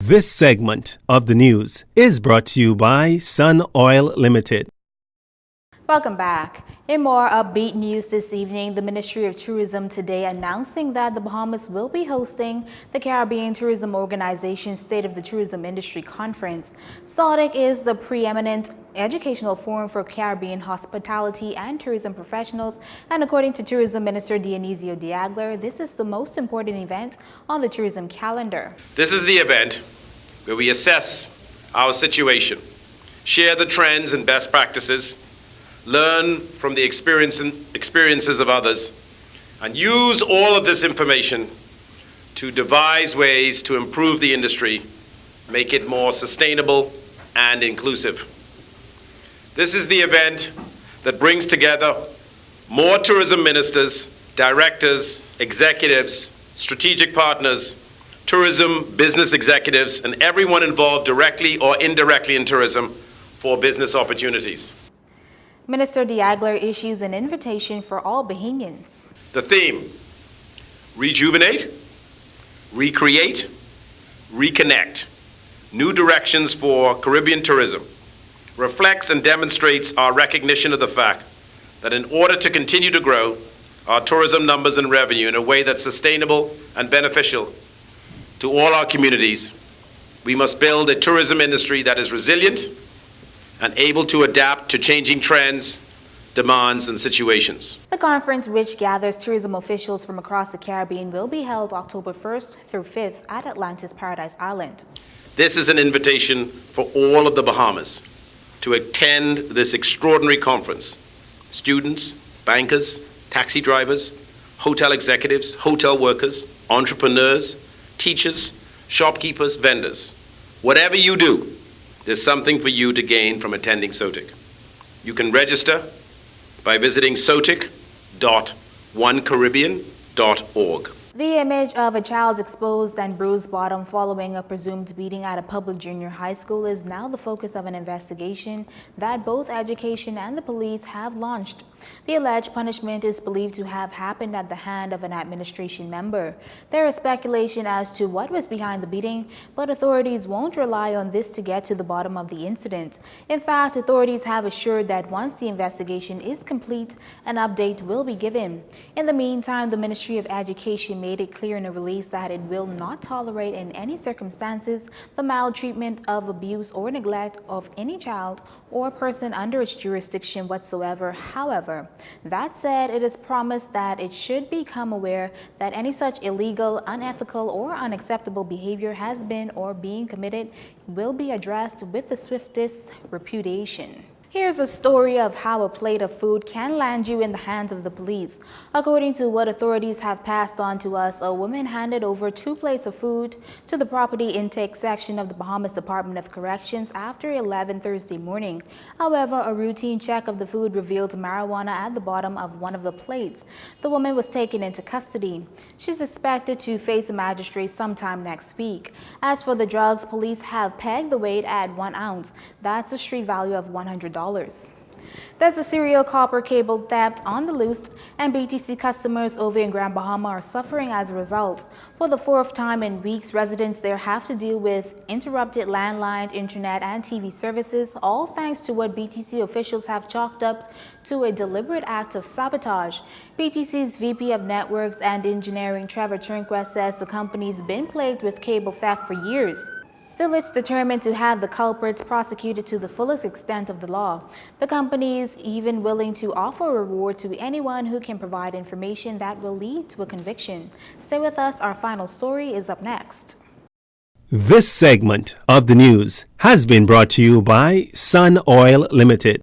This segment of the news is brought to you by Sun Oil Limited. Welcome back. In more upbeat news this evening, the Ministry of Tourism today announcing that the Bahamas will be hosting the Caribbean Tourism Organization State of the Tourism Industry Conference. SOTIC is the preeminent educational forum for Caribbean hospitality and tourism professionals, and according to Tourism Minister Dionisio Diagler, this is the most important event on the tourism calendar. This is the event where we assess our situation, share the trends and best practices, learn from the experiences of others, and use all of this information to devise ways to improve the industry, make it more sustainable and inclusive. This is the event that brings together more tourism ministers, directors, executives, strategic partners, tourism business executives, and everyone involved directly or indirectly in tourism for business opportunities. Minister Diagler issues an invitation for all Bahamians. The theme: rejuvenate, recreate, reconnect. New directions for Caribbean tourism reflects and demonstrates our recognition of the fact that in order to continue to grow our tourism numbers and revenue in a way that's sustainable and beneficial to all our communities, we must build a tourism industry that is resilient and able to adapt to changing trends, demands, and situations. The conference, which gathers tourism officials from across the Caribbean, will be held October 1st through 5th at Atlantis Paradise Island. This is an invitation for all of the Bahamas to attend this extraordinary conference. Students, bankers, taxi drivers, hotel executives, hotel workers, entrepreneurs, teachers, shopkeepers, vendors. Whatever you do, there's something for you to gain from attending SOTIC. You can register by visiting sotic.onecaribbean.org. The image of a child exposed and bruised bottom following a presumed beating at a public junior high school is now the focus of an investigation that both education and the police have launched. The alleged punishment is believed to have happened at the hand of an administration member. There is speculation as to what was behind the beating, but authorities won't rely on this to get to the bottom of the incident. In fact, authorities have assured that once the investigation is complete, an update will be given. In the meantime, the Ministry of Education made it clear in a release that it will not tolerate in any circumstances the maltreatment of abuse or neglect of any child or person under its jurisdiction whatsoever. However, that said, it is promised that it should become aware that any such illegal, unethical, or unacceptable behavior has been or being committed will be addressed with the swiftest repudiation. Here's a story of how a plate of food can land you in the hands of the police. According to what authorities have passed on to us, a woman handed over 2 plates of food to the property intake section of the Bahamas Department of Corrections after 11 Thursday morning. However, a routine check of the food revealed marijuana at the bottom of one of the plates. The woman was taken into custody. She's expected to face a magistrate sometime next week. As for the drugs, police have pegged the weight at 1 ounce. That's a street value of $100. There's a serial copper cable theft on the loose, and BTC customers over in Grand Bahama are suffering as a result. For the 4th time in weeks, residents there have to deal with interrupted landline, internet, and TV services, all thanks to what BTC officials have chalked up to a deliberate act of sabotage. BTC's VP of Networks and Engineering, Trevor Turnquest, says the company's been plagued with cable theft for years. Still, it's determined to have the culprits prosecuted to the fullest extent of the law. The company is even willing to offer a reward to anyone who can provide information that will lead to a conviction. Stay with us, our final story is up next. This segment of the news has been brought to you by Sun Oil Limited.